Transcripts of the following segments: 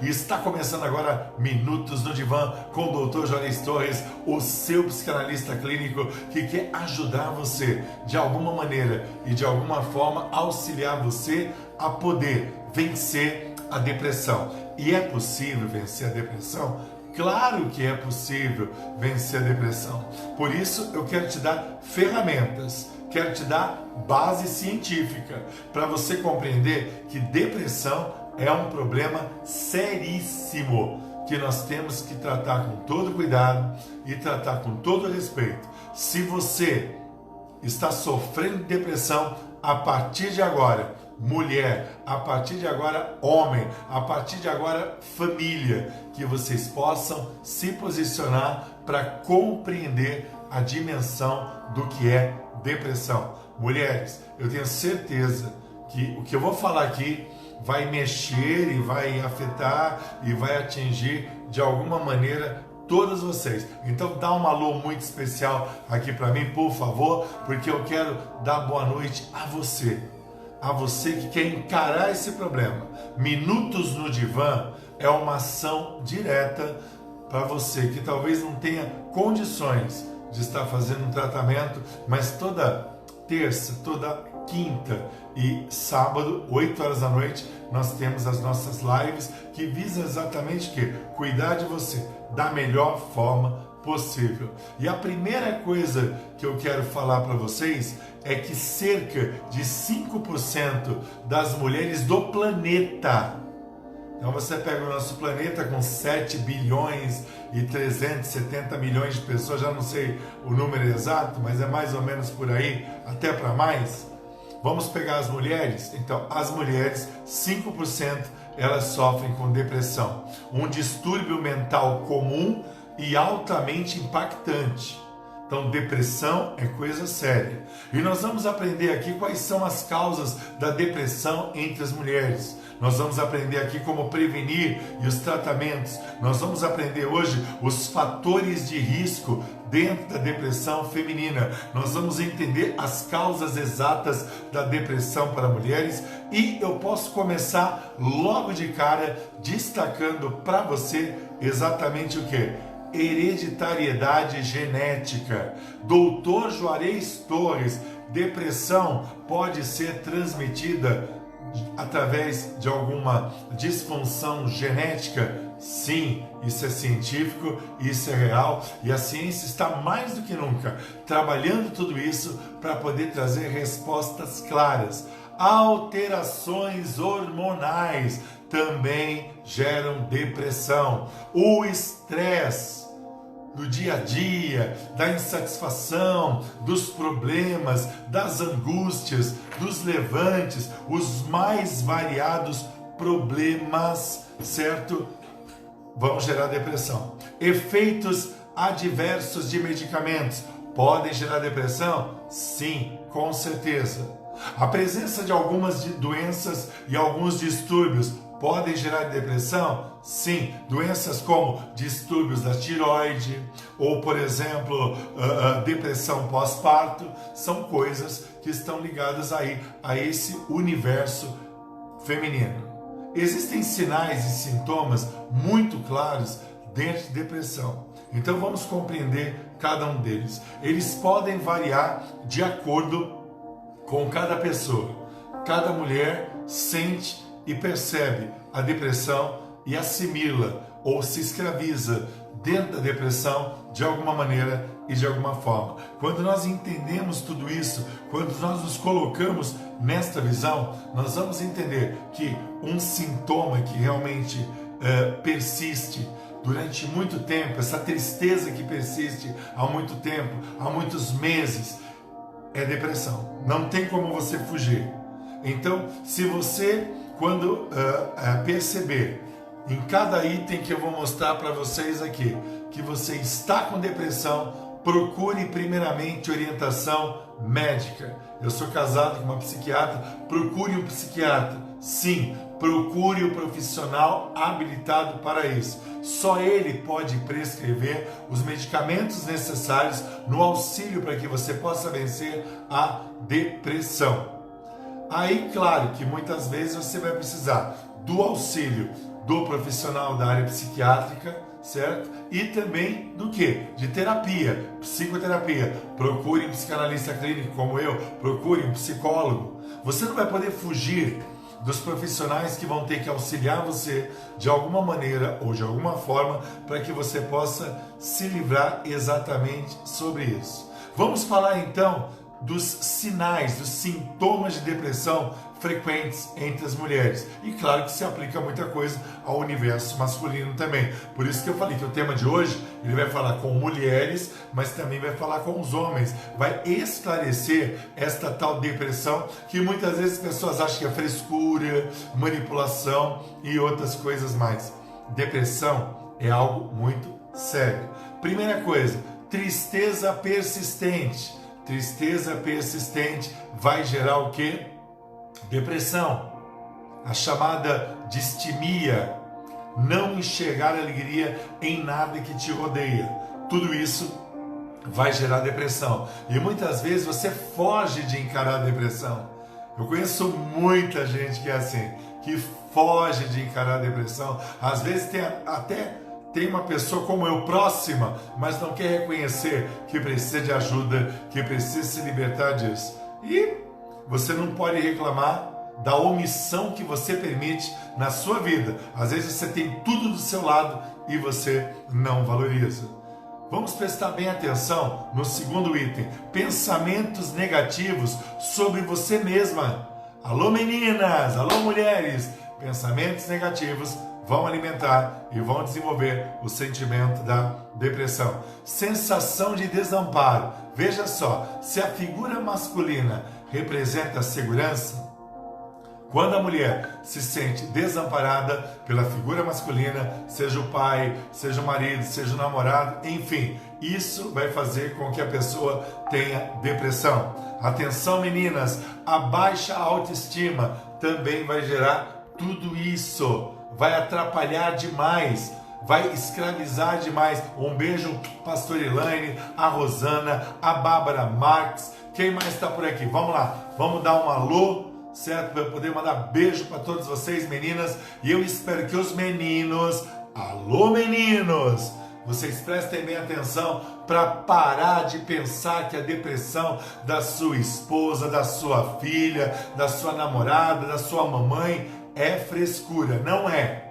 e está começando agora Minutos no Divã com o Dr. Juarez Torres, o seu psicanalista clínico que quer ajudar você de alguma maneira e de alguma forma auxiliar você a poder vencer a depressão. E é possível vencer a depressão? Claro que é possível vencer a depressão. Por isso eu quero te dar ferramentas, quero te dar base científica para você compreender que depressão é um problema seríssimo que nós temos que tratar com todo cuidado e tratar com todo respeito. Se você está sofrendo de depressão, a partir de agora, mulher, a partir de agora, homem, a partir de agora, família, que vocês possam se posicionar para compreender a dimensão do que é depressão. Mulheres, eu tenho certeza que o que eu vou falar aqui vai mexer e vai afetar e vai atingir de alguma maneira todas vocês. Então dá um alô muito especial aqui para mim, por favor, porque eu quero dar boa noite a você que quer encarar esse problema. Minutos no Divã é uma ação direta para você que talvez não tenha condições de estar fazendo um tratamento, mas toda terça, toda quinta e sábado, 8 horas da noite, nós temos as nossas lives que visam exatamente o quê? Cuidar de você da melhor forma possível. E a primeira coisa que eu quero falar para vocês é que cerca de 5% das mulheres do planeta, então você pega o nosso planeta com 7 bilhões e 370 milhões de pessoas, já não sei o número exato, mas é mais ou menos por aí, até para mais. Vamos pegar as mulheres? Então, as mulheres, 5%, elas sofrem com depressão, um distúrbio mental comum e altamente impactante. Então, depressão é coisa séria. E nós vamos aprender aqui quais são as causas da depressão entre as mulheres. Nós vamos aprender aqui como prevenir e os tratamentos. Nós vamos aprender hoje os fatores de risco dentro da depressão feminina. Nós vamos entender as causas exatas da depressão para mulheres e eu posso começar logo de cara destacando para você exatamente o que? Hereditariedade genética. Dr. Juarez Torres, depressão pode ser transmitida através de alguma disfunção genética? Sim, isso é científico, isso é real e a ciência está mais do que nunca trabalhando tudo isso para poder trazer respostas claras. Alterações hormonais também geram depressão. O estresse do dia a dia, da insatisfação, dos problemas, das angústias, dos levantes, os mais variados problemas, certo? Vão gerar depressão. Efeitos adversos de medicamentos podem gerar depressão? Sim, com certeza. A presença de algumas doenças e alguns distúrbios podem gerar depressão? Sim. Doenças como distúrbios da tireoide ou, por exemplo, depressão pós-parto são coisas que estão ligadas aí a esse universo feminino. Existem sinais e sintomas muito claros dentro de depressão. Então vamos compreender cada um deles. Eles podem variar de acordo com cada pessoa. Cada mulher sente e percebe a depressão e assimila ou se escraviza dentro da depressão de alguma maneira e de alguma forma. Quando nós entendemos tudo isso, quando nós nos colocamos nesta visão, nós vamos entender que um sintoma que realmente persiste durante muito tempo, essa tristeza que persiste há muito tempo, há muitos meses, é depressão. Não tem como você fugir. Então, se você, quando perceber em cada item que eu vou mostrar para vocês aqui, que você está com depressão, procure primeiramente orientação médica. Eu sou casado com uma psiquiatra, procure um psiquiatra. Sim, procure um profissional habilitado para isso. Só ele pode prescrever os medicamentos necessários no auxílio para que você possa vencer a depressão. Aí, claro que muitas vezes você vai precisar do auxílio do profissional da área psiquiátrica, certo? E também do quê? De terapia, psicoterapia. Procure um psicanalista clínico como eu, procure um psicólogo. Você não vai poder fugir dos profissionais que vão ter que auxiliar você de alguma maneira ou de alguma forma para que você possa se livrar exatamente sobre isso. Vamos falar então dos sinais, dos sintomas de depressão frequentes entre as mulheres. E claro que se aplica muita coisa ao universo masculino também. Por isso que eu falei que o tema de hoje, ele vai falar com mulheres, mas também vai falar com os homens. Vai esclarecer esta tal depressão que muitas vezes as pessoas acham que é frescura, manipulação e outras coisas mais. Depressão é algo muito sério. Primeira coisa, tristeza persistente. Tristeza persistente vai gerar o quê? Depressão. A chamada distimia. Não enxergar alegria em nada que te rodeia. Tudo isso vai gerar depressão. E muitas vezes você foge de encarar a depressão. Eu conheço muita gente que é assim, que foge de encarar a depressão. Às vezes tem uma pessoa como eu próxima, mas não quer reconhecer que precisa de ajuda, que precisa se libertar disso. E você não pode reclamar da omissão que você permite na sua vida. Às vezes você tem tudo do seu lado e você não valoriza. Vamos prestar bem atenção no segundo item. Pensamentos negativos sobre você mesma. Alô meninas, alô mulheres. Pensamentos negativos vão alimentar e vão desenvolver o sentimento da depressão. Sensação de desamparo. Veja só, se a figura masculina representa a segurança, quando a mulher se sente desamparada pela figura masculina, seja o pai, seja o marido, seja o namorado, enfim, isso vai fazer com que a pessoa tenha depressão. Atenção meninas, a baixa autoestima também vai gerar tudo isso. Vai atrapalhar demais, vai escravizar demais. Um beijo, pastor Elaine, a Rosana, a Bárbara Marques. Quem mais está por aqui? Vamos lá, vamos dar um alô, certo? Para poder mandar beijo para todos vocês, meninas. E eu espero que os meninos, alô meninos, vocês prestem bem atenção para parar de pensar que a depressão da sua esposa, da sua filha, da sua namorada, da sua mamãe é frescura. Não é.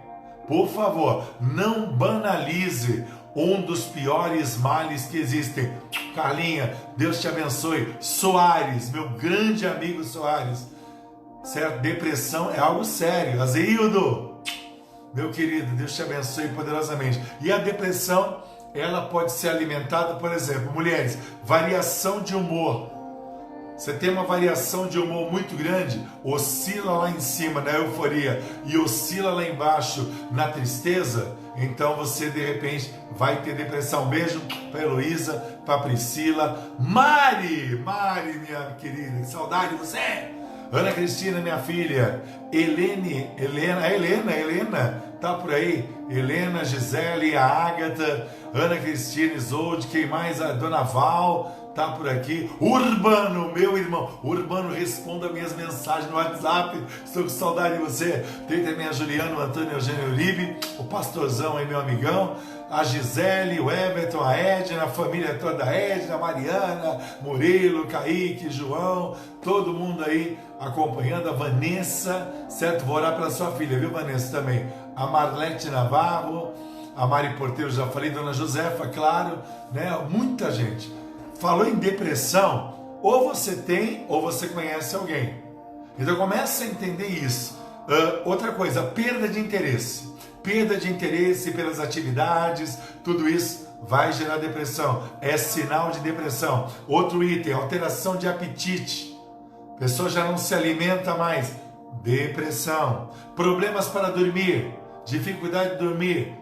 Por favor, não banalize um dos piores males que existem. Carlinha, Deus te abençoe. Soares, meu grande amigo Soares, certo? Depressão é algo sério. Azeildo, meu querido, Deus te abençoe poderosamente. E a depressão, ela pode ser alimentada, por exemplo, mulheres, variação de humor. Você tem uma variação de humor muito grande, oscila lá em cima na euforia e oscila lá embaixo na tristeza, então você de repente vai ter depressão. Beijo para Heloísa, para Priscila, Mari, minha querida, que saudade de você! Ana Cristina, minha filha, Helena, tá por aí? Helena, Gisele, a Ágata, Ana Cristina, Isolde, quem mais? A Dona Val, tá por aqui. Urbano, meu irmão. Urbano, responda minhas mensagens no WhatsApp. Estou com saudade de você. Tem também a Juliana, o Antônio Eugênio Uribe, o pastorzão aí, meu amigão. A Gisele, o Everton, a Edna, a família toda da Edna, a Mariana, Murilo, Kaique, João, todo mundo aí acompanhando. A Vanessa, certo? Vou orar pela sua filha, viu, Vanessa, também. A Marlete Navarro, a Mari Porteiro, já falei, Dona Josefa, claro, né? Muita gente. Falou em depressão, ou você tem, ou você conhece alguém. Então começa a entender isso. Outra coisa, perda de interesse. Perda de interesse pelas atividades, tudo isso vai gerar depressão. É sinal de depressão. Outro item, alteração de apetite. A pessoa já não se alimenta mais. Depressão. Problemas para dormir. Dificuldade de dormir.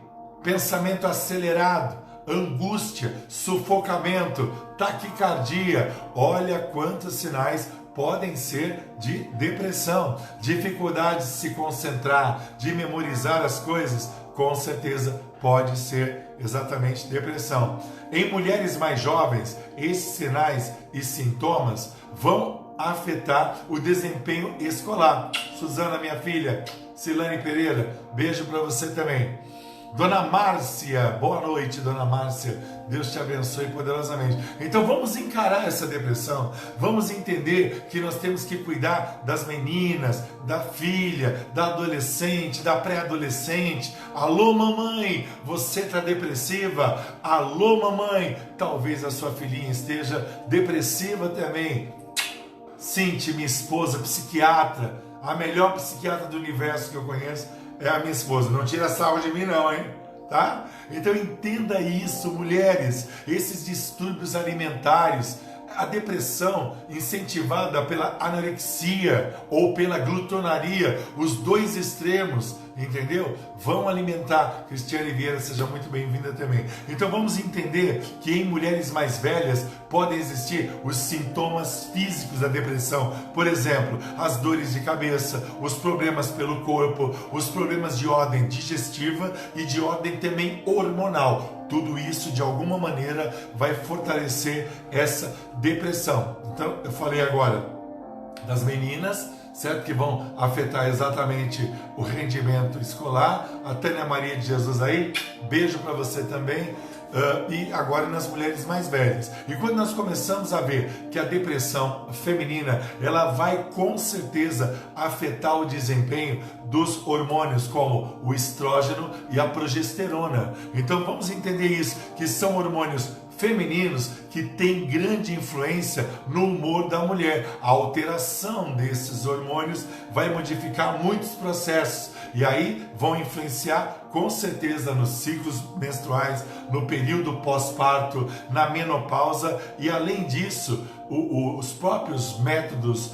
Pensamento acelerado. Angústia, sufocamento, taquicardia. Olha quantos sinais podem ser de depressão. Dificuldade de se concentrar, de memorizar as coisas, com certeza pode ser exatamente depressão. Em mulheres mais jovens, esses sinais e sintomas vão afetar o desempenho escolar. Suzana, minha filha, Silane Pereira, beijo para você também. Dona Márcia, boa noite, Dona Márcia, Deus te abençoe poderosamente. Então vamos encarar essa depressão, vamos entender que nós temos que cuidar das meninas, da filha, da adolescente, da pré-adolescente. Alô mamãe, você está depressiva? Alô mamãe, talvez a sua filhinha esteja depressiva também. Cinti, minha esposa, psiquiatra, a melhor psiquiatra do universo que eu conheço, é a minha esposa. Não tira sarro de mim não, hein? Tá? Então entenda isso, mulheres. Esses distúrbios alimentares, a depressão incentivada pela anorexia ou pela glutonaria, os dois extremos, entendeu? Vão alimentar. Cristiane Vieira, seja muito bem-vinda também. Então vamos entender que em mulheres mais velhas podem existir os sintomas físicos da depressão. Por exemplo, as dores de cabeça, os problemas pelo corpo, os problemas de ordem digestiva e de ordem também hormonal. Tudo isso, de alguma maneira, vai fortalecer essa depressão. Então, eu falei agora das meninas, certo? Que vão afetar exatamente o rendimento escolar. A Tânia Maria de Jesus aí, beijo para você também. E agora nas mulheres mais velhas. E quando nós começamos a ver que a depressão feminina, ela vai com certeza afetar o desempenho dos hormônios como o estrógeno e a progesterona. Então vamos entender isso, que são hormônios femininos que têm grande influência no humor da mulher. A alteração desses hormônios vai modificar muitos processos e aí vão influenciar com certeza nos ciclos menstruais, no período pós-parto, na menopausa e além disso, os próprios métodos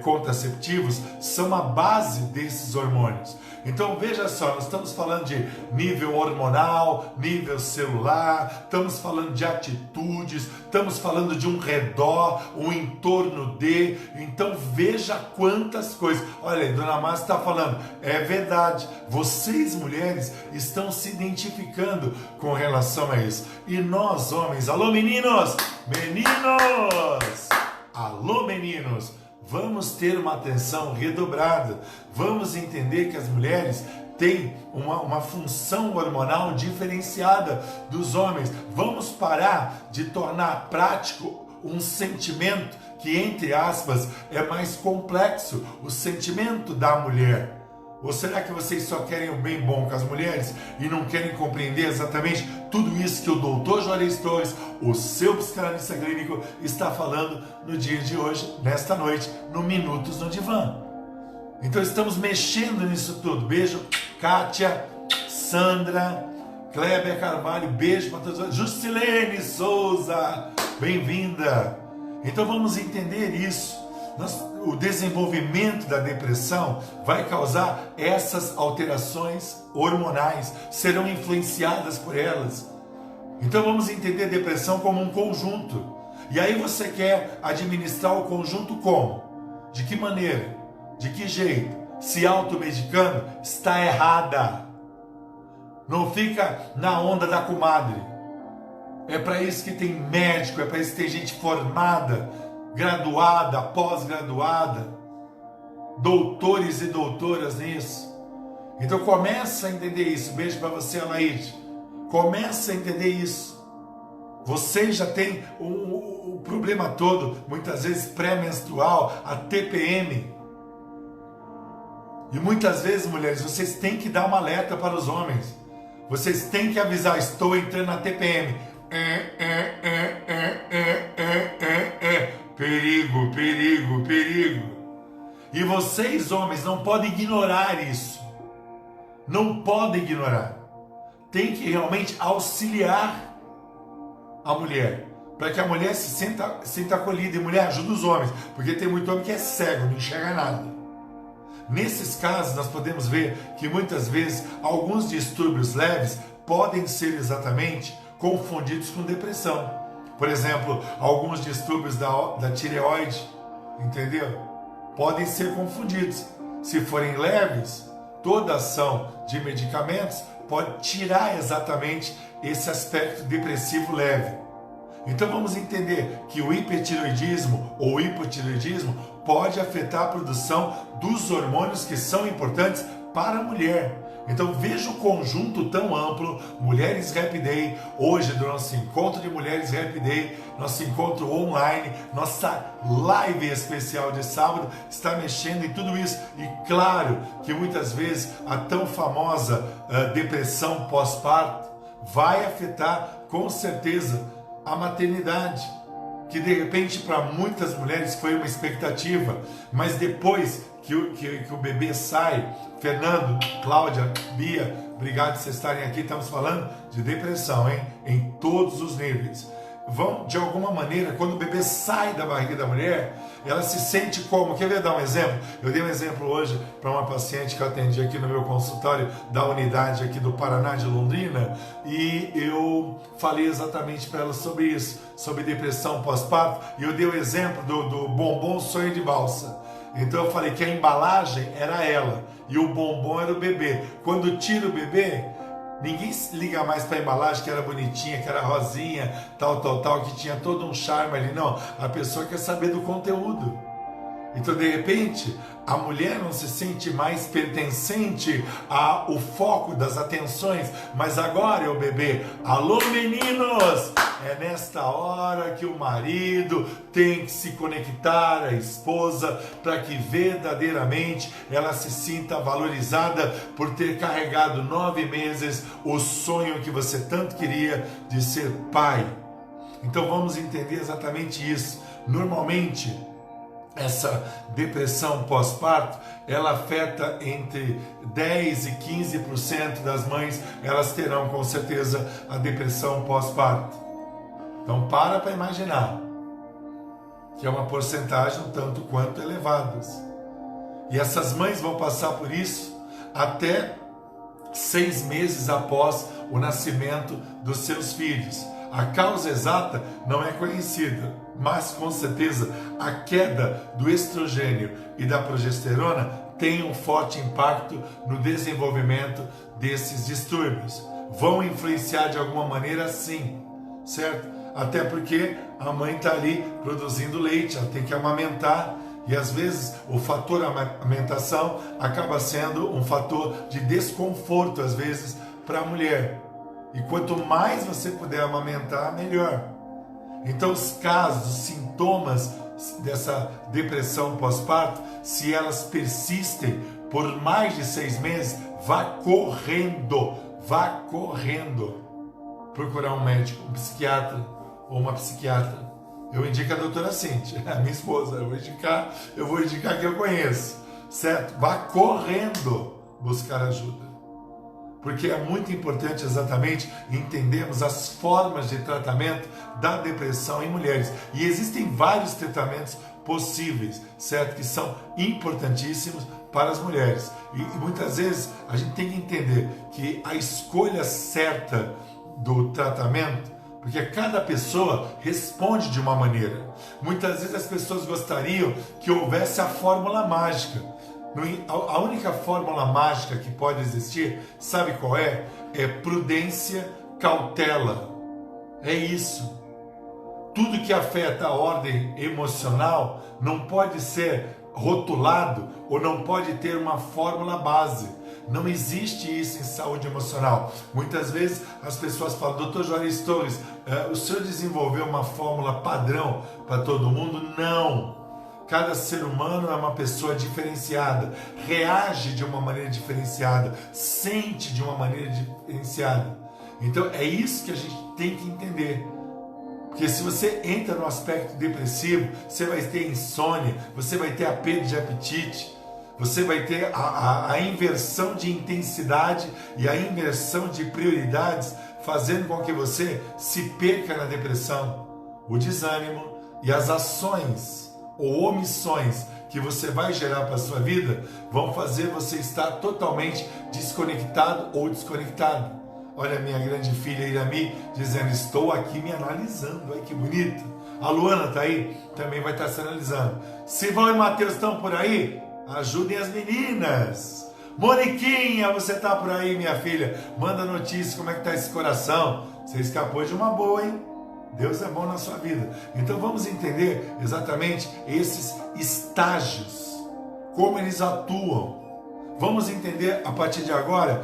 contraceptivos são a base desses hormônios. Então veja só, nós estamos falando de nível hormonal, nível celular, estamos falando de atitudes, estamos falando de um redor, um entorno de, então veja quantas coisas. Olha aí, Dona Márcia está falando, é verdade, vocês mulheres estão se identificando com relação a isso. E nós homens, alô meninos, meninos, alô meninos, vamos ter uma atenção redobrada, vamos entender que as mulheres têm uma função hormonal diferenciada dos homens, vamos parar de tornar prático um sentimento que, entre aspas, é mais complexo, o sentimento da mulher. Ou será que vocês só querem o bem bom com as mulheres e não querem compreender exatamente tudo isso que o Dr. Juarez Torres, o seu psicanalista clínico, está falando no dia de hoje, nesta noite, no Minutos no Divã? Então estamos mexendo nisso tudo. Beijo, Kátia, Sandra, Kleber Carvalho, beijo para todos. Juscelene Souza, bem-vinda. Então vamos entender isso. O desenvolvimento da depressão vai causar essas alterações hormonais, serão influenciadas por elas. Então vamos entender a depressão como um conjunto. E aí você quer administrar o conjunto como? De que maneira? De que jeito? Se automedicando? Está errada. Não fica na onda da comadre. É para isso que tem médico, é para isso que tem gente formada, graduada, pós-graduada, doutores e doutoras nisso. Então começa a entender isso. Beijo para você, Alaide. Começa a entender isso. Você já tem o problema todo, muitas vezes pré-menstrual, a TPM. E muitas vezes, mulheres, vocês têm que dar uma alerta para os homens. Vocês têm que avisar, estou entrando na TPM. Perigo, perigo, perigo. E vocês, homens, não podem ignorar isso. Não podem ignorar. Tem que realmente auxiliar a mulher, para que a mulher se sinta acolhida. E mulher, ajuda os homens, porque tem muito homem que é cego, não enxerga nada. Nesses casos, nós podemos ver que muitas vezes alguns distúrbios leves podem ser exatamente confundidos com depressão. Por exemplo, alguns distúrbios da tireoide, entendeu? Podem ser confundidos. Se forem leves, toda ação de medicamentos pode tirar exatamente esse aspecto depressivo leve. Então vamos entender que o hipertireoidismo ou hipotireoidismo pode afetar a produção dos hormônios que são importantes para a mulher. Então veja o conjunto tão amplo, Mulheres Happy Day, hoje do nosso encontro de Mulheres Happy Day, nosso encontro online, nossa live especial de sábado, está mexendo em tudo isso. E claro que muitas vezes a tão famosa depressão pós-parto vai afetar com certeza a maternidade, que de repente para muitas mulheres foi uma expectativa, mas depois que o bebê sai, Fernando, Cláudia, Bia, obrigado por vocês estarem aqui, estamos falando de depressão, hein? Em todos os níveis. Vão, de alguma maneira, quando o bebê sai da barriga da mulher, ela se sente como? Quer ver dar um exemplo? Eu dei um exemplo hoje para uma paciente que eu atendi aqui no meu consultório da unidade aqui do Paraná de Londrina, e eu falei exatamente para ela sobre isso, sobre depressão pós-parto, e eu dei o exemplo do bombom sonho de valsa. Então eu falei que a embalagem era ela e o bombom era o bebê. Quando tira o bebê, ninguém liga mais para a embalagem que era bonitinha, que era rosinha, tal, que tinha todo um charme ali. Não, a pessoa quer saber do conteúdo. Então, de repente, a mulher não se sente mais pertencente ao foco das atenções, mas agora é o bebê. Alô, meninos! É nesta hora que o marido tem que se conectar à esposa para que verdadeiramente ela se sinta valorizada por ter carregado 9 meses o sonho que você tanto queria de ser pai. Então vamos entender exatamente isso. Normalmente, essa depressão pós-parto, ela afeta entre 10% e 15% das mães, elas terão com certeza a depressão pós-parto. Então para imaginar que é uma porcentagem um tanto quanto elevadas. E essas mães vão passar por isso até 6 meses após o nascimento dos seus filhos. A causa exata não é conhecida, mas com certeza a queda do estrogênio e da progesterona tem um forte impacto no desenvolvimento desses distúrbios. Vão influenciar de alguma maneira, sim, certo? Até porque a mãe está ali produzindo leite, ela tem que amamentar, e às vezes o fator amamentação acaba sendo um fator de desconforto, às vezes, para a mulher. E quanto mais você puder amamentar, melhor. Então os casos, os sintomas dessa depressão pós-parto, se elas persistem por mais de 6 meses, vá correndo procurar um médico, um psiquiatra ou uma psiquiatra. Eu indico a doutora Cíntia, a minha esposa, eu vou indicar que eu conheço, certo? Vá correndo buscar ajuda. Porque é muito importante exatamente entendermos as formas de tratamento da depressão em mulheres. E existem vários tratamentos possíveis, certo? Que são importantíssimos para as mulheres. E muitas vezes a gente tem que entender que a escolha certa do tratamento, porque cada pessoa responde de uma maneira. Muitas vezes as pessoas gostariam que houvesse a fórmula mágica. A única fórmula mágica que pode existir, sabe qual é? É prudência, cautela. É isso. Tudo que afeta a ordem emocional não pode ser rotulado ou não pode ter uma fórmula base. Não existe isso em saúde emocional. Muitas vezes as pessoas falam: Dr. Juarez Torres, o senhor desenvolveu uma fórmula padrão para todo mundo? Não. Cada ser humano é uma pessoa diferenciada, reage de uma maneira diferenciada, sente de uma maneira diferenciada. Então é isso que a gente tem que entender. Porque se você entra no aspecto depressivo, você vai ter insônia, você vai ter a perda de apetite, você vai ter a inversão de intensidade e a inversão de prioridades, fazendo com que você se perca na depressão. O desânimo e as ações ou omissões que você vai gerar para a sua vida vão fazer você estar totalmente desconectado ou desconectado. Olha a minha grande filha Irami dizendo: estou aqui me analisando. Ai, que bonito. A Luana está aí, também vai estar se analisando. Silvão e Matheus estão por aí? Ajudem as meninas. Moniquinha, você está por aí, minha filha? Manda notícia, como é que está esse coração? Você escapou de uma boa, hein? Deus é bom na sua vida. Então vamos entender exatamente esses estágios, como eles atuam. vamos entender a partir de agora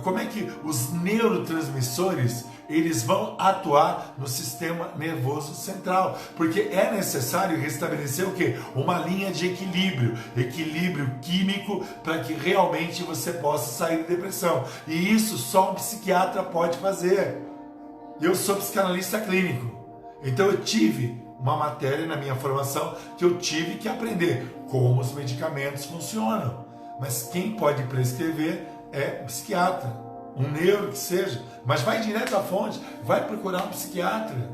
como é que os neurotransmissores eles vão atuar no sistema nervoso central, porque é necessário restabelecer o quê? Uma linha de equilíbrio químico, para que realmente você possa sair da depressão. E isso só um psiquiatra pode fazer. Eu sou psicanalista clínico, então eu tive uma matéria na minha formação que eu tive que aprender como os medicamentos funcionam. Mas quem pode prescrever é o psiquiatra, um neuro que seja, mas vai direto à fonte, vai procurar um psiquiatra.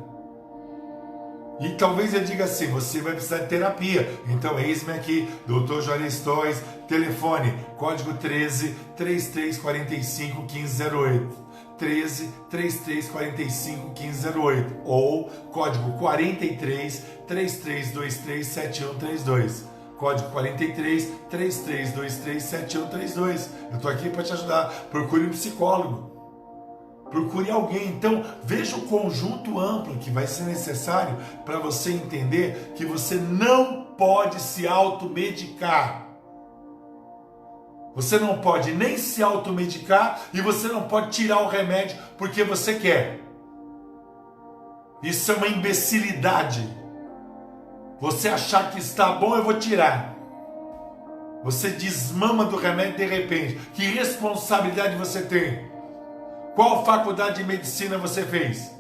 E talvez eu diga assim, você vai precisar de terapia. Então eis-me aqui, Dr. Juarez Torres, telefone, código 13 3345 1508. 13 3345 1508 ou código 43 3323 7132. Código 43 3323 7132. Eu estou aqui para te ajudar. Procure um psicólogo. Procure alguém. Então, veja o conjunto amplo que vai ser necessário para você entender que você não pode se automedicar. Você não pode nem se automedicar e você não pode tirar o remédio porque você quer. Isso é uma imbecilidade. Você achar que está bom, eu vou tirar. Você desmama do remédio de repente. Que responsabilidade você tem? Qual faculdade de medicina você fez?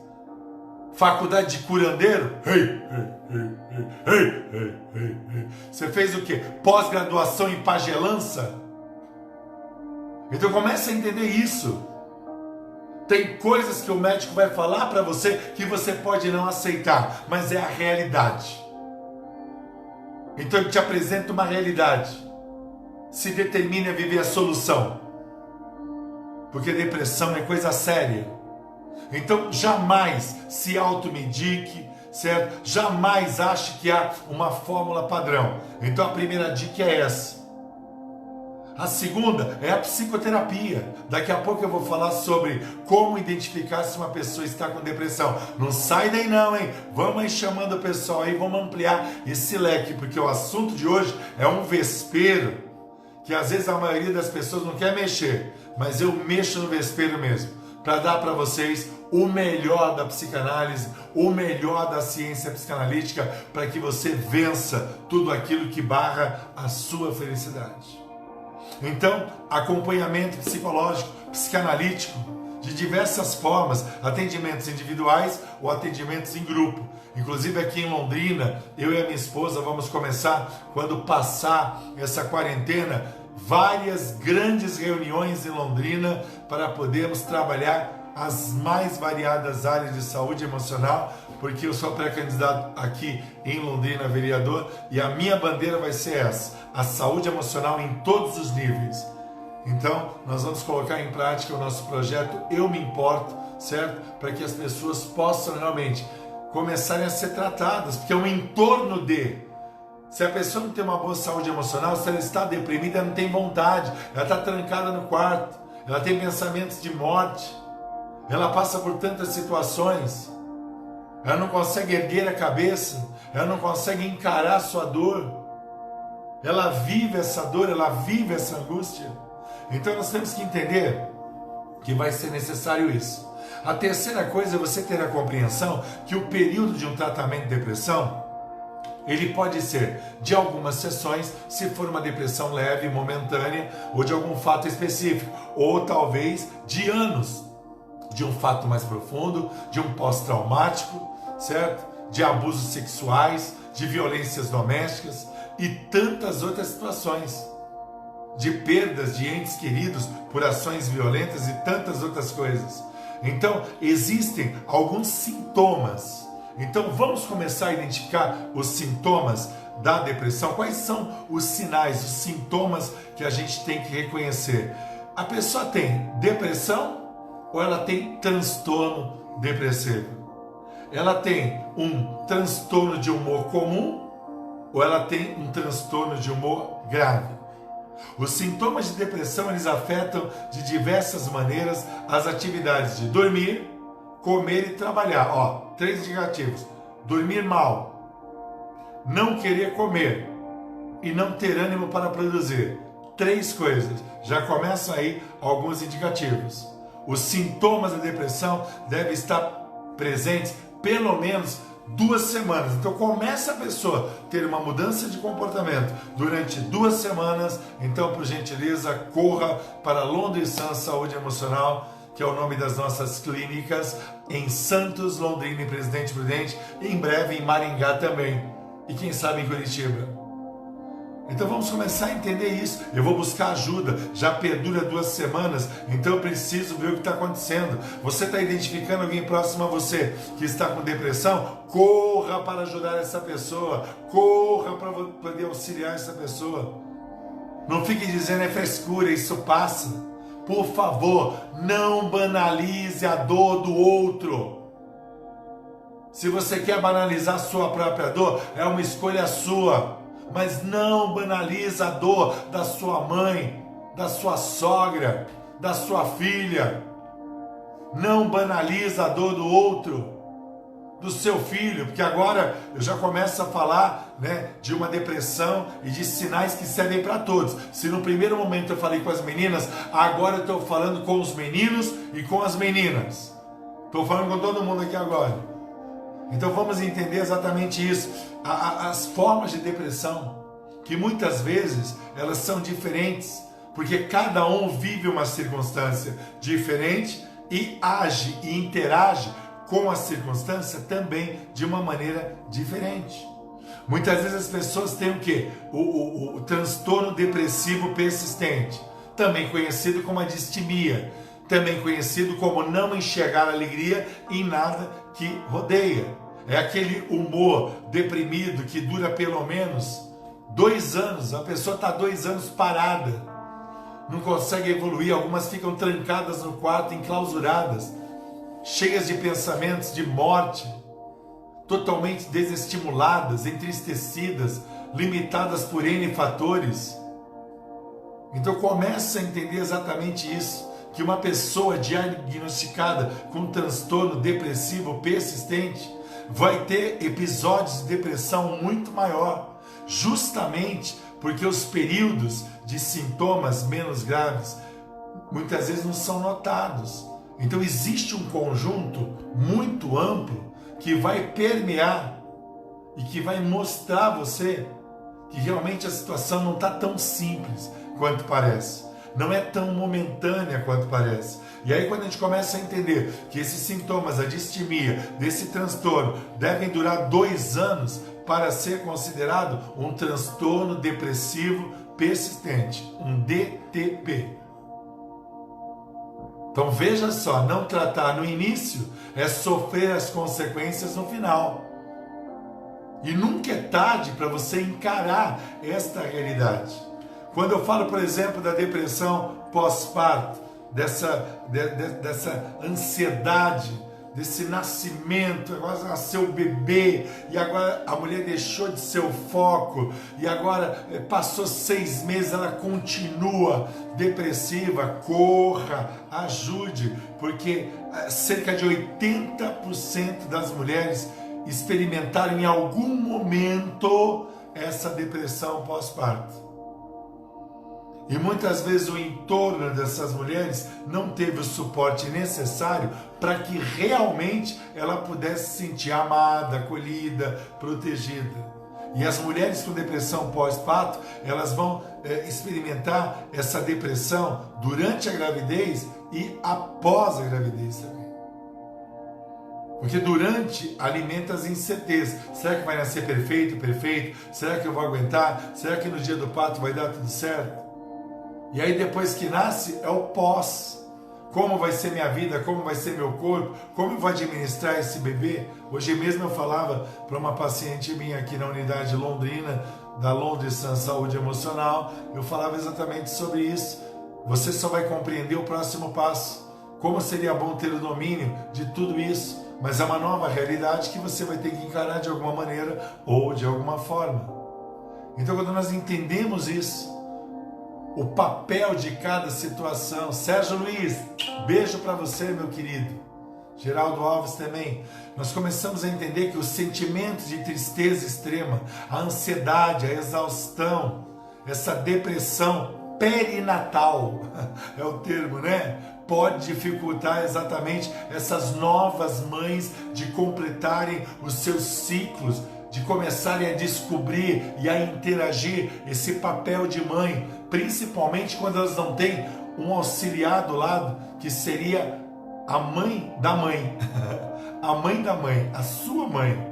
Faculdade de curandeiro? Você fez o quê? Pós-graduação em pagelança? Então comece a entender isso. Tem coisas que o médico vai falar para você que você pode não aceitar, mas é a realidade. Então ele te apresenta uma realidade. Se determine a viver a solução. Porque depressão é coisa séria. Então jamais se automedique, certo? Jamais ache que há uma fórmula padrão. Então a primeira dica é essa. A segunda é a psicoterapia. Daqui a pouco eu vou falar sobre como identificar se uma pessoa está com depressão. Não sai daí não, hein? Vamos aí chamando o pessoal aí, vamos ampliar esse leque, porque o assunto de hoje é um vespeiro, que às vezes a maioria das pessoas não quer mexer, mas eu mexo no vespeiro mesmo, para dar para vocês o melhor da psicanálise, o melhor da ciência psicanalítica, para que você vença tudo aquilo que barra a sua felicidade. Então, acompanhamento psicológico, psicanalítico, de diversas formas, atendimentos individuais ou atendimentos em grupo. Inclusive aqui em Londrina, eu e a minha esposa vamos começar, quando passar essa quarentena, várias grandes reuniões em Londrina para podermos trabalhar as mais variadas áreas de saúde emocional, porque eu sou pré-candidato aqui em Londrina, vereador, e a minha bandeira vai ser essa, a saúde emocional em todos os níveis. Então, nós vamos colocar em prática o nosso projeto Eu Me Importo, certo? Para que as pessoas possam realmente começarem a ser tratadas, porque é um entorno de... Se a pessoa não tem uma boa saúde emocional, se ela está deprimida, ela não tem vontade, ela está trancada no quarto, ela tem pensamentos de morte, ela passa por tantas situações, ela não consegue erguer a cabeça, ela não consegue encarar a sua dor, ela vive essa dor, ela vive essa angústia. Então nós temos que entender que vai ser necessário isso. A terceira coisa é você ter a compreensão que o período de um tratamento de depressão, ele pode ser de algumas sessões, se for uma depressão leve, momentânea, ou de algum fato específico, ou talvez de anos, de um fato mais profundo, de um pós-traumático, certo? De abusos sexuais, de violências domésticas e tantas outras situações, de perdas de entes queridos por ações violentas e tantas outras coisas. Então, existem alguns sintomas. Então, vamos começar a identificar os sintomas da depressão. Quais são os sinais, os sintomas que a gente tem que reconhecer? A pessoa tem depressão ou ela tem transtorno depressivo? Ela tem um transtorno de humor comum ou ela tem um transtorno de humor grave? Os sintomas de depressão, eles afetam de diversas maneiras as atividades de dormir, comer e trabalhar. 3 indicativos: dormir mal, não querer comer e não ter ânimo para produzir. 3 coisas. Já começam aí alguns indicativos. Os sintomas da depressão devem estar presentes pelo menos 2 semanas. Então começa a pessoa a ter uma mudança de comportamento durante 2 semanas. Então, por gentileza, corra para Londres Sun Saúde Emocional, que é o nome das nossas clínicas, em Santos, Londrina e Presidente Prudente, e em breve em Maringá também, e quem sabe em Curitiba. Então vamos começar a entender isso. Eu vou buscar ajuda, já perdura 2 semanas, então eu preciso ver o que está acontecendo. Você está identificando alguém próximo a você que está com depressão? Corra para ajudar essa pessoa, corra para poder auxiliar essa pessoa. Não fique dizendo é frescura, isso passa. Por favor, não banalize a dor do outro. Se você quer banalizar a sua própria dor, é uma escolha sua. Mas não banalize a dor da sua mãe, da sua sogra, da sua filha. Não banalize a dor do outro, do seu filho, porque agora eu já começo a falar, de uma depressão e de sinais que servem para todos. Se no primeiro momento eu falei com as meninas, agora eu estou falando com os meninos e com as meninas. Estou falando com todo mundo aqui agora. Então vamos entender exatamente isso. As formas de depressão, que muitas vezes elas são diferentes, porque cada um vive uma circunstância diferente e age e interage com a circunstância também de uma maneira diferente. Muitas vezes as pessoas têm o quê? O transtorno depressivo persistente, também conhecido como a distimia, também conhecido como não enxergar alegria em nada que rodeia. É aquele humor deprimido que dura pelo menos 2 anos. A pessoa está 2 anos parada, não consegue evoluir. Algumas ficam trancadas no quarto, enclausuradas, cheias de pensamentos de morte, totalmente desestimuladas, entristecidas, limitadas por N fatores. Então começa a entender exatamente isso, que uma pessoa diagnosticada com transtorno depressivo persistente vai ter episódios de depressão muito maior, justamente porque os períodos de sintomas menos graves muitas vezes não são notados. Então existe um conjunto muito amplo que vai permear e que vai mostrar a você que realmente a situação não está tão simples quanto parece. Não é tão momentânea quanto parece. E aí quando a gente começa a entender que esses sintomas, a distimia, desse transtorno, devem durar 2 anos para ser considerado um transtorno depressivo persistente, um DTP. Então veja só, não tratar no início é sofrer as consequências no final. E nunca é tarde para você encarar esta realidade. Quando eu falo, por exemplo, da depressão pós-parto, dessa ansiedade, desse nascimento, agora nasceu o bebê, e agora a mulher deixou de ser o foco, e agora passou 6 meses, ela continua depressiva, corra, ajude, porque cerca de 80% das mulheres experimentaram em algum momento essa depressão pós-parto. E muitas vezes o entorno dessas mulheres não teve o suporte necessário para que realmente ela pudesse se sentir amada, acolhida, protegida. E as mulheres com depressão pós-parto, elas vão experimentar essa depressão durante a gravidez e após a gravidez também. Porque durante alimenta as incertezas. Será que vai nascer perfeito? Será que eu vou aguentar? Será que no dia do parto vai dar tudo certo? E aí depois que nasce é o pós. Como vai ser minha vida? Como vai ser meu corpo? Como eu vou administrar esse bebê? Hoje mesmo eu falava para uma paciente minha aqui na unidade Londrina, da Londres Sun Saúde Emocional, eu falava exatamente sobre isso. Você só vai compreender o próximo passo. Como seria bom ter o domínio de tudo isso, mas é uma nova realidade que você vai ter que encarar de alguma maneira ou de alguma forma. Então quando nós entendemos isso, o papel de cada situação. Sérgio Luiz, beijo para você, meu querido. Geraldo Alves também. Nós começamos a entender que os sentimentos de tristeza extrema, a ansiedade, a exaustão, essa depressão perinatal, é o termo, né? Pode dificultar exatamente essas novas mães de completarem os seus ciclos, de começarem a descobrir e a interagir esse papel de mãe, principalmente quando elas não têm um auxiliar do lado, que seria a mãe da mãe, a mãe da mãe, a sua mãe.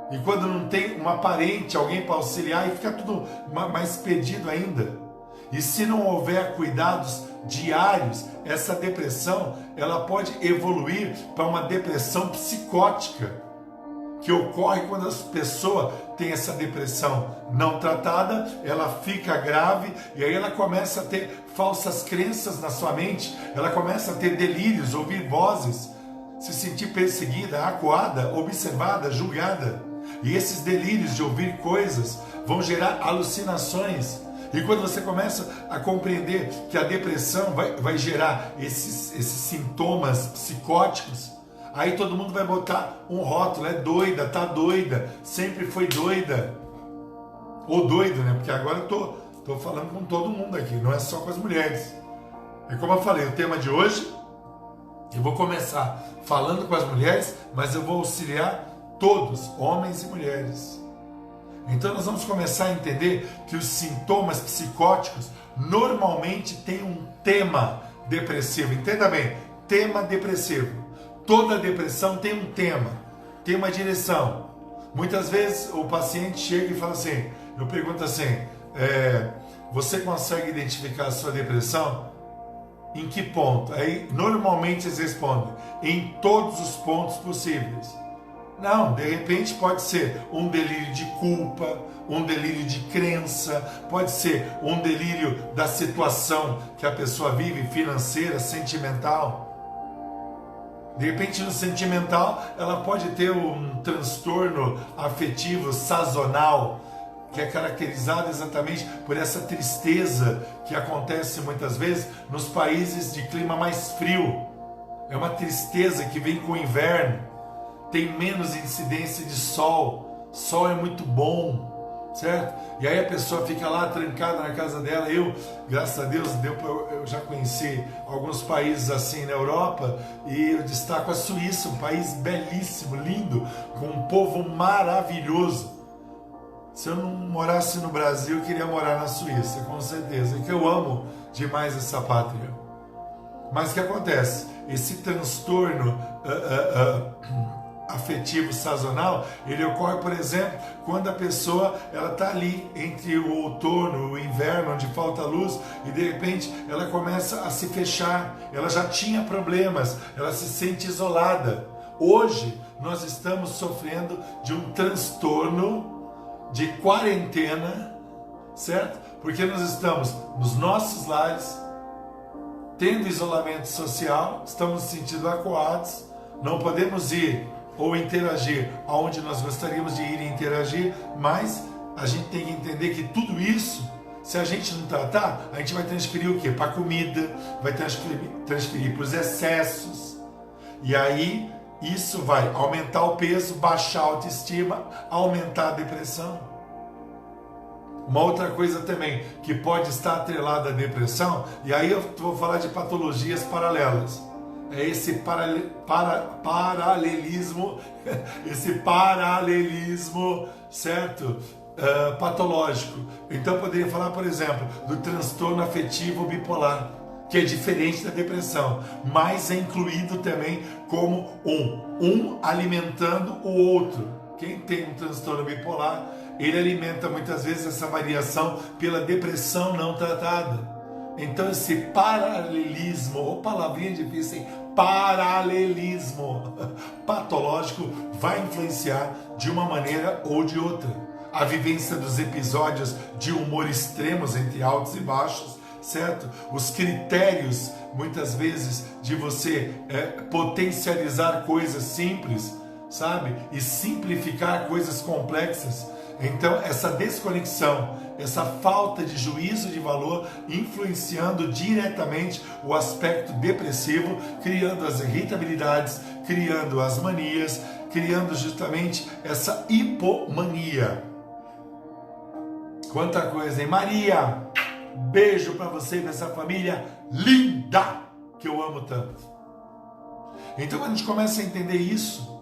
E quando não tem uma parente, alguém para auxiliar, e fica tudo mais perdido ainda. E se não houver cuidados diários, essa depressão, ela pode evoluir para uma depressão psicótica, que ocorre quando a pessoa tem essa depressão não tratada, ela fica grave e aí ela começa a ter falsas crenças na sua mente, ela começa a ter delírios, ouvir vozes, se sentir perseguida, acuada, observada, julgada. E esses delírios de ouvir coisas vão gerar alucinações. E quando você começa a compreender que a depressão vai gerar esses sintomas psicóticos, aí todo mundo vai botar um rótulo, é doida, tá doida, sempre foi doida. Ou doido, né? Porque agora eu tô falando com todo mundo aqui, não é só com as mulheres. E como eu falei, o tema de hoje, eu vou começar falando com as mulheres, mas eu vou auxiliar todos, homens e mulheres. Então nós vamos começar a entender que os sintomas psicóticos normalmente têm um tema depressivo. Entenda bem, tema depressivo. Toda depressão tem um tema, tem uma direção. Muitas vezes o paciente chega e fala assim, eu pergunto assim, você consegue identificar a sua depressão? Em que ponto? Aí normalmente eles respondem, em todos os pontos possíveis. Não, de repente pode ser um delírio de culpa, um delírio de crença, pode ser um delírio da situação que a pessoa vive, financeira, sentimental. De repente no sentimental ela pode ter um transtorno afetivo sazonal, que é caracterizado exatamente por essa tristeza que acontece muitas vezes nos países de clima mais frio. É uma tristeza que vem com o inverno. Tem menos incidência de sol, sol é muito bom, certo? E aí a pessoa fica lá trancada na casa dela. Eu, graças a Deus, eu já conheci alguns países assim na Europa, e eu destaco a Suíça, um país belíssimo, lindo, com um povo maravilhoso. Se eu não morasse no Brasil, eu queria morar na Suíça, com certeza, que eu amo demais essa pátria. Mas o que acontece? Esse transtorno afetivo sazonal, ele ocorre, por exemplo, quando a pessoa ela está ali entre o outono, o inverno, onde falta luz, e de repente ela começa a se fechar, ela já tinha problemas, ela se sente isolada. Hoje nós estamos sofrendo de um transtorno de quarentena, certo? Porque nós estamos nos nossos lares, tendo isolamento social, estamos nos sentindo acuados, não podemos ir ou interagir aonde nós gostaríamos de ir e interagir, mas a gente tem que entender que tudo isso, se a gente não tratar, a gente vai transferir o quê? Para a comida, vai transferir para os excessos, e aí isso vai aumentar o peso, baixar a autoestima, aumentar a depressão. Uma outra coisa também que pode estar atrelada à depressão, e aí eu vou falar de patologias paralelas, é esse paralelismo, certo? Patológico. Então eu poderia falar, por exemplo, do transtorno afetivo bipolar, que é diferente da depressão, mas é incluído também como um alimentando o outro. Quem tem um transtorno bipolar, ele alimenta muitas vezes essa variação pela depressão não tratada. Então esse paralelismo, ou palavrinha difícil, paralelismo patológico vai influenciar de uma maneira ou de outra. A vivência dos episódios de humor extremos entre altos e baixos, certo? Os critérios, muitas vezes, de você potencializar coisas simples, sabe? E simplificar coisas complexas. Então, essa desconexão, essa falta de juízo de valor, influenciando diretamente o aspecto depressivo, criando as irritabilidades, criando as manias, criando justamente essa hipomania. Quanta coisa, hein? Maria, Beijo para você e para essa família linda que eu amo tanto. Então, quando a gente começa a entender isso,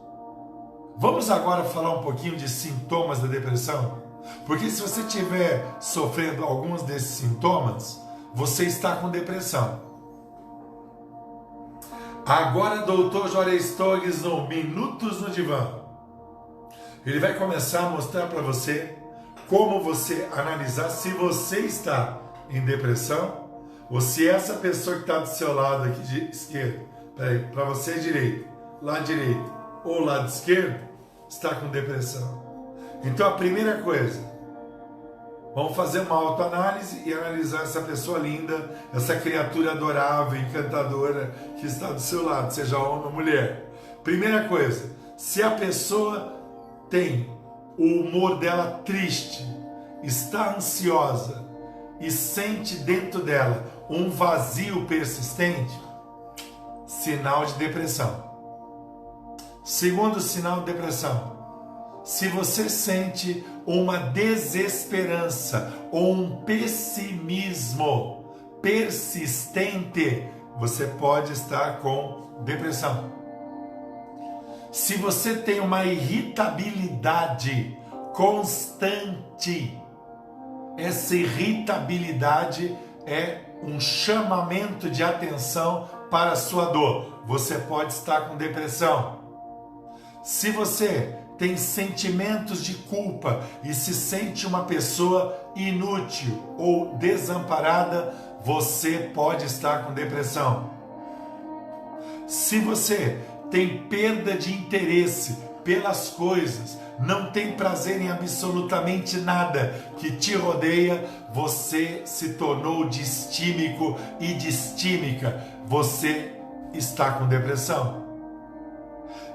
vamos agora falar um pouquinho de sintomas da depressão? Porque se você estiver sofrendo alguns desses sintomas, você está com depressão. Agora, Dr. Juarez Torres no Minutos no Divã. Ele vai começar a mostrar para você como você analisar se você está em depressão ou se essa pessoa que está do seu lado aqui de esquerdo, para você direito, lado direito ou lado esquerdo, está com depressão. Então a primeira coisa, vamos fazer uma autoanálise e analisar essa pessoa linda, essa criatura adorável, encantadora que está do seu lado, seja homem ou mulher. Primeira coisa, se a pessoa tem o humor dela triste, está ansiosa e sente dentro dela um vazio persistente, sinal de depressão. Segundo sinal de depressão, se você sente uma desesperança ou um pessimismo persistente, você pode estar com depressão. Se você tem uma irritabilidade constante, essa irritabilidade é um chamamento de atenção para a sua dor. Você pode estar com depressão. Se você tem sentimentos de culpa e se sente uma pessoa inútil ou desamparada, você pode estar com depressão. Se você tem perda de interesse pelas coisas, não tem prazer em absolutamente nada que te rodeia, você se tornou distímico e distímica, você está com depressão.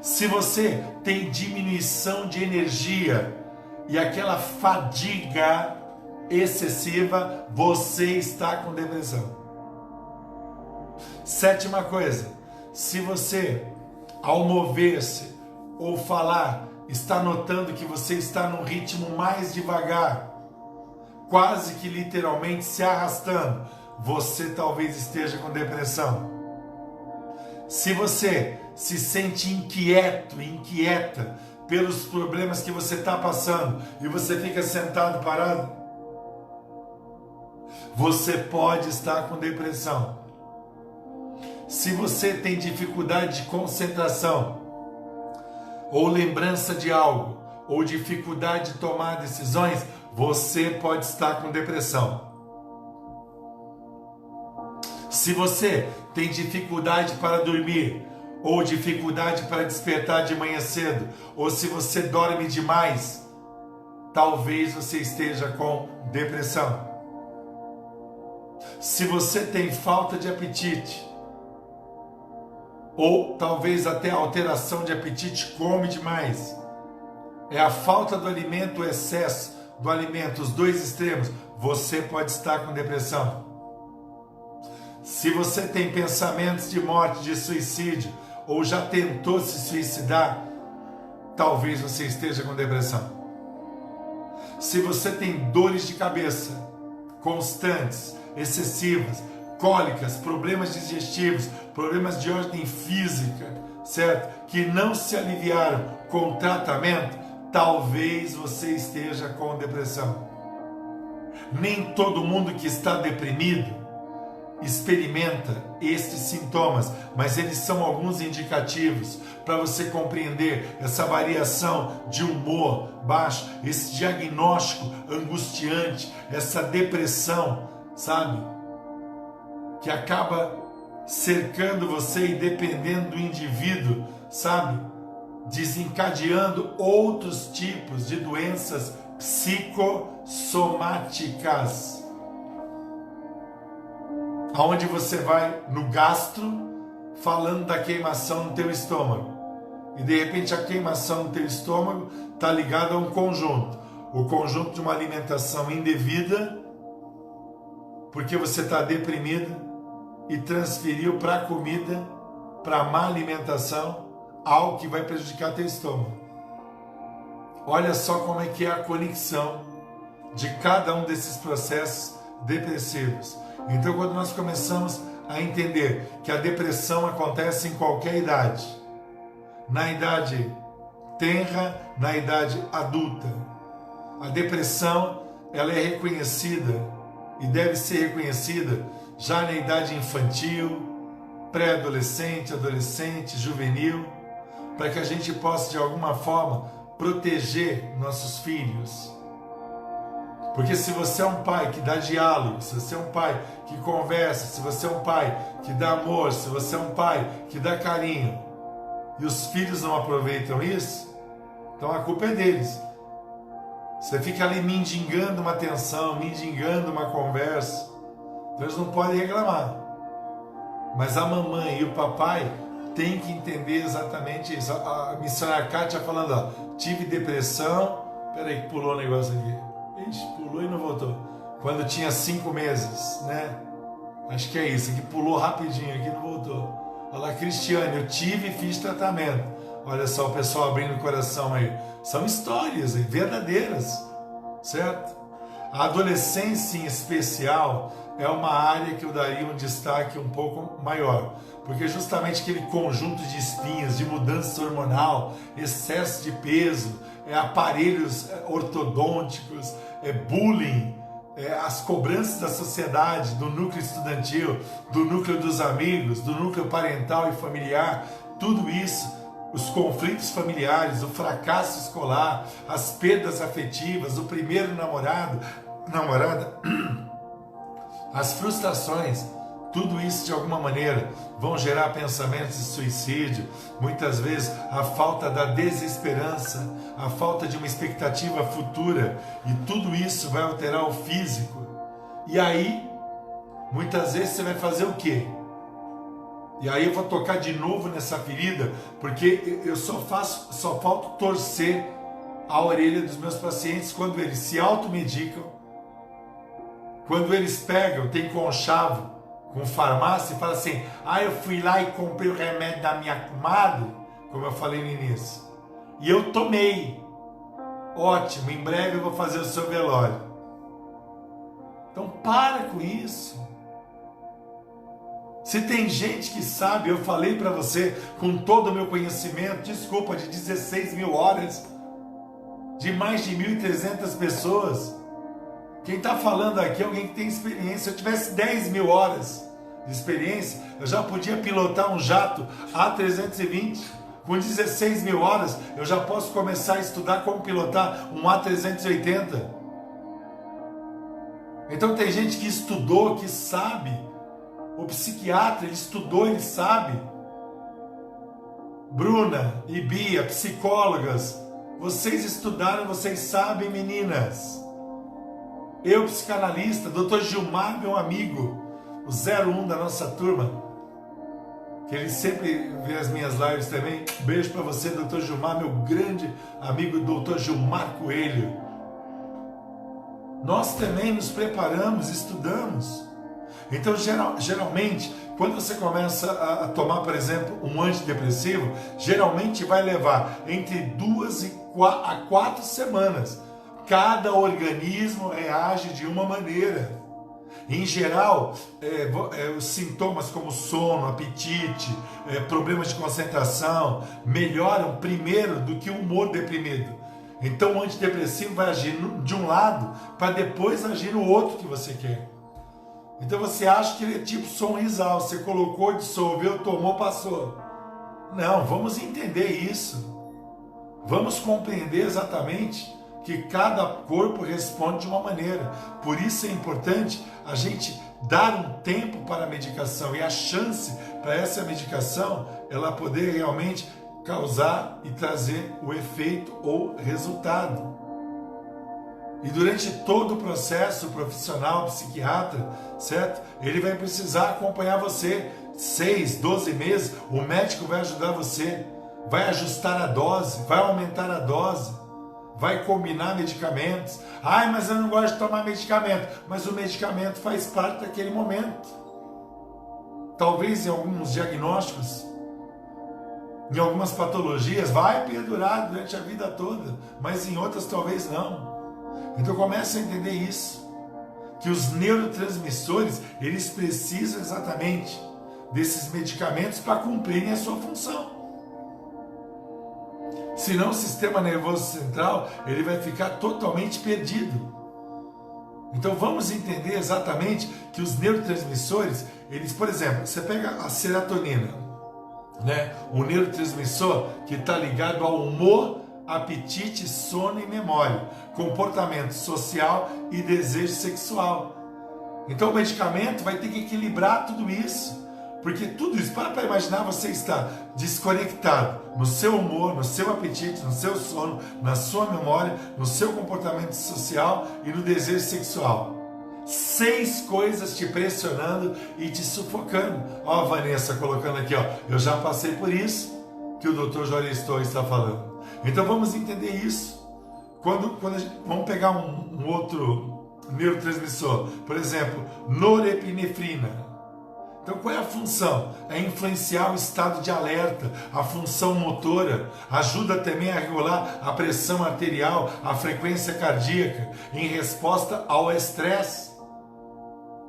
Se você tem diminuição de energia e aquela fadiga excessiva, você está com depressão. Sétima coisa, se você, ao mover-se ou falar, está notando que você está num ritmo mais devagar, quase que literalmente se arrastando, você talvez esteja com depressão. Se você se sente inquieto, inquieta pelos problemas que você está passando e você fica sentado, parado, você pode estar com depressão. Se você tem dificuldade de concentração, ou lembrança de algo, ou dificuldade de tomar decisões, você pode estar com depressão. Se você tem dificuldade para dormir, ou dificuldade para despertar de manhã cedo, ou se você dorme demais, talvez você esteja com depressão. Se você tem falta de apetite, ou talvez até alteração de apetite, come demais, é a falta do alimento, o excesso do alimento, os dois extremos, você pode estar com depressão. Se você tem pensamentos de morte, de suicídio, ou já tentou se suicidar, talvez você esteja com depressão. Se você tem dores de cabeça constantes, excessivas, cólicas, problemas digestivos, problemas de ordem física, certo? Que não se aliviaram com tratamento, talvez você esteja com depressão. Nem todo mundo que está deprimido experimenta estes sintomas, mas eles são alguns indicativos para você compreender essa variação de humor baixo, esse diagnóstico angustiante, essa depressão, sabe? Que acaba cercando você e dependendo do indivíduo, sabe? Desencadeando outros tipos de doenças psicossomáticas. Aonde você vai no gastro, falando da queimação no teu estômago. E de repente a queimação no teu estômago está ligada a um conjunto. O conjunto de uma alimentação indevida, porque você está deprimido e transferiu para a comida, para a má alimentação, algo que vai prejudicar teu estômago. Olha só como é que é a conexão de cada um desses processos depressivos. Então, quando nós começamos a entender que a depressão acontece em qualquer idade, na idade tenra, na idade adulta, a depressão ela é reconhecida e deve ser reconhecida já na idade infantil, pré-adolescente, adolescente, juvenil, para que a gente possa de alguma forma proteger nossos filhos. Porque se você é um pai que dá diálogo, se você é um pai que conversa, se você é um pai que dá amor, se você é um pai que dá carinho, e os filhos não aproveitam isso, então a culpa é deles. Você fica ali mendigando uma atenção, mendigando uma conversa, então eles não podem reclamar. Mas a mamãe e o papai têm que entender exatamente isso. A missionária Kátia falando, ó, tive depressão, peraí que pulou o negócio aqui. Ixi, pulou e não voltou. Quando tinha 5 meses, né? Acho que é isso, que pulou rapidinho aqui e não voltou. Olha lá, Cristiane, eu tive e fiz tratamento. Olha só o pessoal abrindo o coração aí. São histórias verdadeiras, certo? A adolescência em especial é uma área que eu daria um destaque um pouco maior, porque justamente aquele conjunto de espinhas, de mudança hormonal, excesso de peso, aparelhos ortodônticos, bullying, as cobranças da sociedade, do núcleo estudantil, do núcleo dos amigos, do núcleo parental e familiar, tudo isso, os conflitos familiares, o fracasso escolar, as perdas afetivas, o primeiro namorada, as frustrações, tudo isso de alguma maneira vão gerar pensamentos de suicídio, muitas vezes a falta da desesperança, a falta de uma expectativa futura, e tudo isso vai alterar o físico. E aí, muitas vezes você vai fazer o quê? E aí eu vou tocar de novo nessa ferida, porque eu só falta torcer a orelha dos meus pacientes quando eles se automedicam, quando eles pegam, tem conchavo com farmácia e falam assim, eu fui lá e comprei o remédio da minha comadre, como eu falei no início, e eu tomei. Ótimo, em breve eu vou fazer o seu velório. Então para com isso. Se tem gente que sabe, eu falei para você com todo o meu conhecimento, desculpa, de 16 mil horas, de mais de 1.300 pessoas. Quem está falando aqui é alguém que tem experiência. Se eu tivesse 10 mil horas de experiência, eu já podia pilotar um jato A320. Com 16 mil horas, eu já posso começar a estudar como pilotar um A380. Então tem gente que estudou, que sabe. O psiquiatra, ele estudou, ele sabe. Bruna e Bia, psicólogas, vocês estudaram, vocês sabem, meninas. Eu, psicanalista, Dr. Gilmar, meu amigo, o 01 da nossa turma, que ele sempre vê as minhas lives também. Beijo para você, Dr. Gilmar, meu grande amigo, Dr. Gilmar Coelho. Nós também nos preparamos, estudamos. Então, geralmente, quando você começa a tomar, por exemplo, um antidepressivo, geralmente vai levar entre 2 a 4 semanas. Cada organismo reage de uma maneira. Em geral, os sintomas como sono, apetite, problemas de concentração, melhoram primeiro do que o humor deprimido. Então, o antidepressivo vai agir de um lado para depois agir no outro que você quer. Então você acha que ele é tipo sonrisal, você colocou, dissolveu, tomou, passou. Não, vamos entender isso. Vamos compreender exatamente que cada corpo responde de uma maneira. Por isso é importante a gente dar um tempo para a medicação e a chance para essa medicação ela poder realmente causar e trazer o efeito ou resultado. E durante todo o processo, o profissional, o psiquiatra, certo? Ele vai precisar acompanhar você 6, 12 meses, o médico vai ajudar você, vai ajustar a dose, vai aumentar a dose, vai combinar medicamentos. Mas eu não gosto de tomar medicamento. Mas o medicamento faz parte daquele momento. Talvez em alguns diagnósticos, em algumas patologias, vai perdurar durante a vida toda, mas em outras talvez não. Então comece a entender isso. que os neurotransmissores, eles precisam exatamente desses medicamentos para cumprirem a sua função. Senão o sistema nervoso central, ele vai ficar totalmente perdido. Então vamos entender exatamente que os neurotransmissores, eles, por exemplo, você pega a serotonina, né? O neurotransmissor que está ligado ao humor, apetite, sono e memória, comportamento social e desejo sexual. Então o medicamento vai ter que equilibrar tudo isso, porque tudo isso, para imaginar você estar desconectado no seu humor, no seu apetite, no seu sono, na sua memória, no seu comportamento social e no desejo sexual. 6 coisas te pressionando e te sufocando. Ó, a Vanessa colocando aqui, ó, eu já passei por isso que o Dr. Juarez Torres está falando. Então vamos entender isso. Quando vamos pegar um outro neurotransmissor, por exemplo, norepinefrina. Então qual é a função? É influenciar o estado de alerta, a função motora, ajuda também a regular a pressão arterial, a frequência cardíaca, em resposta ao estresse.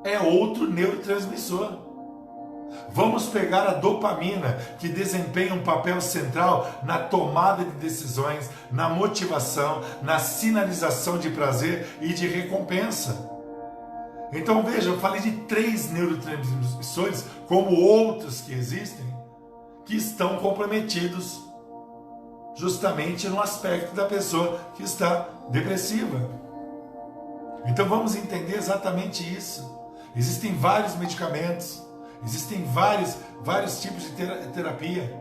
É outro neurotransmissor. Vamos pegar a dopamina, que desempenha um papel central na tomada de decisões, na motivação, na sinalização de prazer e de recompensa. Então veja, eu falei de 3 neurotransmissores, como outros que existem, que estão comprometidos justamente no aspecto da pessoa que está depressiva. Então vamos entender exatamente isso. Existem vários medicamentos, existem vários tipos de terapia,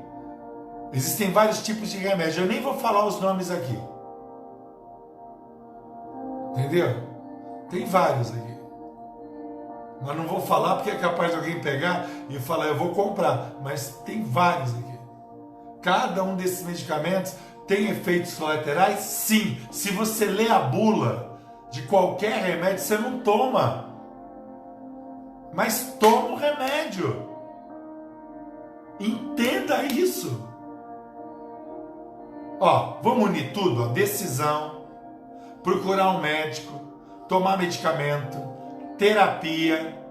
existem vários tipos de remédio. Eu nem vou falar os nomes aqui. Entendeu? Tem vários aqui. Mas não vou falar porque é capaz de alguém pegar e falar, eu vou comprar. Mas tem vários aqui. Cada um desses medicamentos tem efeitos colaterais? Sim. Se você lê a bula de qualquer remédio, você não toma. Mas toma o remédio. Entenda isso. Ó, vamos unir tudo, ó. Decisão, procurar um médico, tomar medicamento, terapia,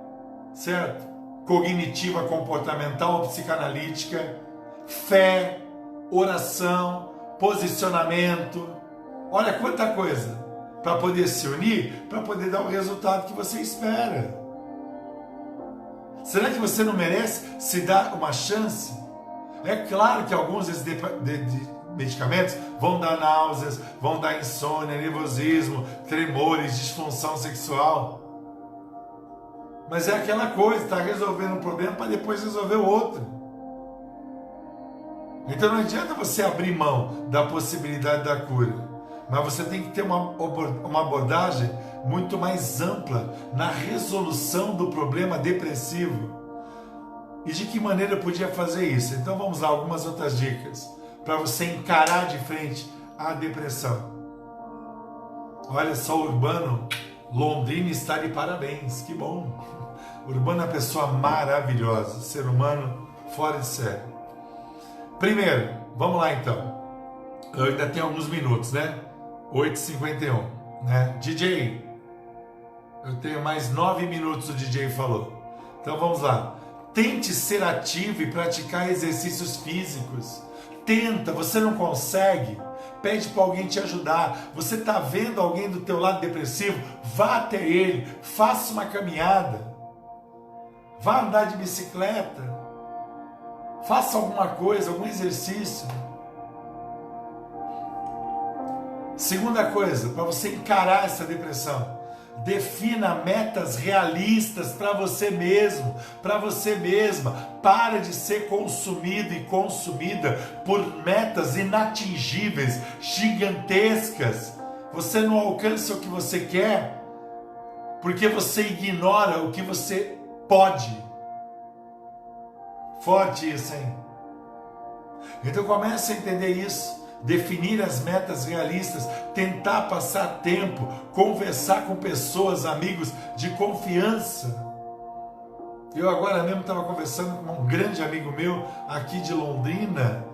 certo? Cognitiva, comportamental ou psicanalítica, fé, oração, posicionamento. Olha quanta coisa para poder se unir, para poder dar o resultado que você espera. Será que você não merece se dar uma chance? É claro que alguns desses medicamentos vão dar náuseas, vão dar insônia, nervosismo, tremores, disfunção sexual. Mas é aquela coisa, está resolvendo um problema para depois resolver o outro. Então não adianta você abrir mão da possibilidade da cura, mas você tem que ter uma abordagem muito mais ampla na resolução do problema depressivo. E de que maneira eu podia fazer isso? Então vamos lá, algumas outras dicas para você encarar de frente a depressão. Olha só, o Urbano, Londrina está de parabéns, que bom. Urbano é uma pessoa maravilhosa, ser humano fora de série. Primeiro, vamos lá então. Eu ainda tenho alguns minutos, né? 8h51, né? DJ, eu tenho mais 9 minutos, o DJ falou. Então vamos lá. Tente ser ativo e praticar exercícios físicos. Tenta, você não consegue? Pede para alguém te ajudar. Você está vendo alguém do teu lado depressivo? Vá até ele, faça uma caminhada. Vá andar de bicicleta. Faça alguma coisa, algum exercício. Segunda coisa, para você encarar essa depressão, defina metas realistas para você mesmo, para você mesma. Para de ser consumido e consumida por metas inatingíveis, gigantescas. Você não alcança o que você quer porque você ignora o que você pode. Forte isso, hein? Então comece a entender isso. Definir as metas realistas, tentar passar tempo, conversar com pessoas, amigos de confiança. Eu agora mesmo estava conversando com um grande amigo meu aqui de Londrina,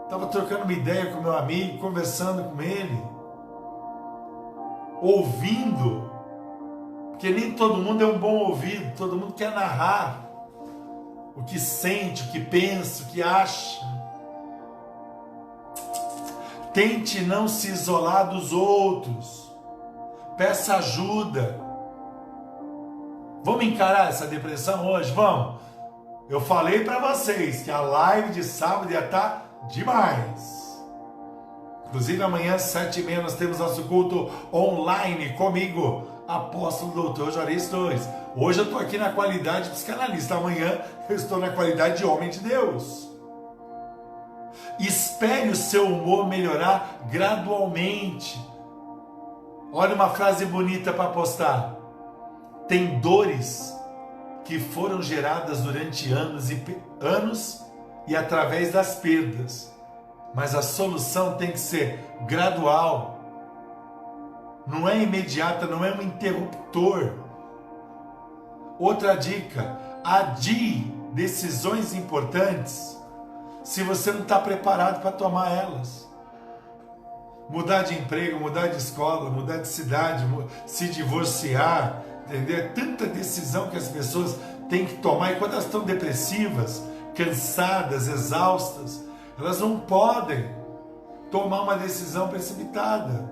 estava trocando uma ideia com meu amigo, conversando com ele, ouvindo, Porque nem todo mundo é um bom ouvido, todo mundo quer narrar o que sente, o que pensa, o que acha. Tente não se isolar dos outros. Peça ajuda. Vamos encarar essa depressão hoje? Vamos. Eu falei para vocês que a live de sábado ia estar demais. Inclusive amanhã às 7h30 nós temos nosso culto online comigo, apóstolo Dr. Juarez Torres. Hoje eu estou aqui na qualidade de psicanalista, amanhã eu estou na qualidade de homem de Deus. Espere o seu humor melhorar gradualmente. Olha uma frase bonita para postar. Tem dores que foram geradas durante anos e através das perdas. Mas a solução tem que ser gradual. Não é imediata, não é um interruptor. Outra dica, adie decisões importantes se você não está preparado para tomar elas. Mudar de emprego, mudar de escola, mudar de cidade, se divorciar, entendeu? É tanta decisão que as pessoas têm que tomar, e quando elas estão depressivas, cansadas, exaustas, elas não podem tomar uma decisão precipitada.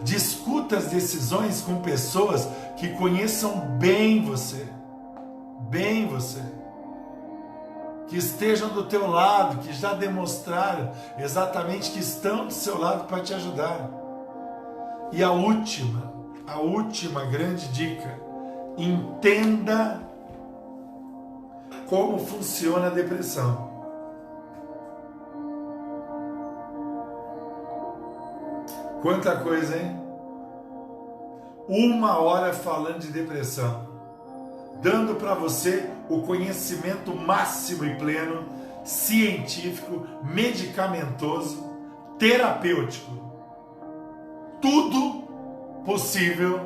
Discuta as decisões com pessoas que conheçam bem você, que estejam do teu lado, que já demonstraram exatamente que estão do seu lado para te ajudar. E a última grande dica, entenda como funciona a depressão. Quanta coisa, hein? 1 hora falando de depressão, dando para você o conhecimento máximo e pleno, científico, medicamentoso, terapêutico, tudo possível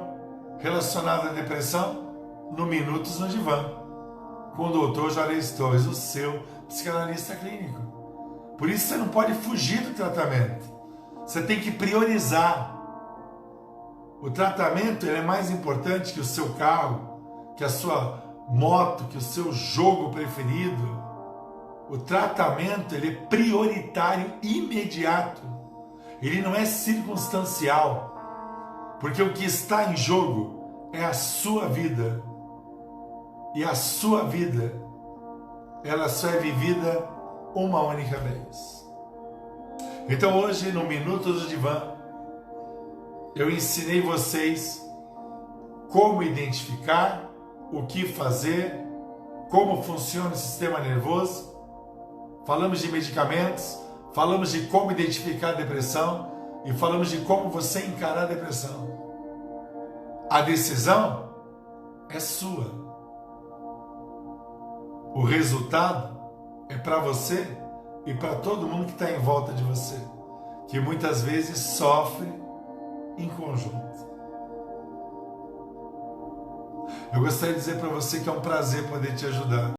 relacionado à depressão no Minutos no Divã, com o Dr. Juarez Torres, o seu psicanalista clínico. Por isso você não pode fugir do tratamento. Você tem que priorizar. O tratamento ele é mais importante que o seu carro, que a sua moto, que o seu jogo preferido. O tratamento ele é prioritário, imediato. Ele não é circunstancial. Porque o que está em jogo é a sua vida. E a sua vida, ela só é vivida uma única vez. Então hoje, no Minutos do Divã, eu ensinei vocês como identificar, o que fazer, como funciona o sistema nervoso. Falamos de medicamentos, falamos de como identificar a depressão e falamos de como você encarar a depressão. A decisão é sua. O resultado é para você e para todo mundo que está em volta de você, que muitas vezes sofre em conjunto. Eu gostaria de dizer para você que é um prazer poder te ajudar.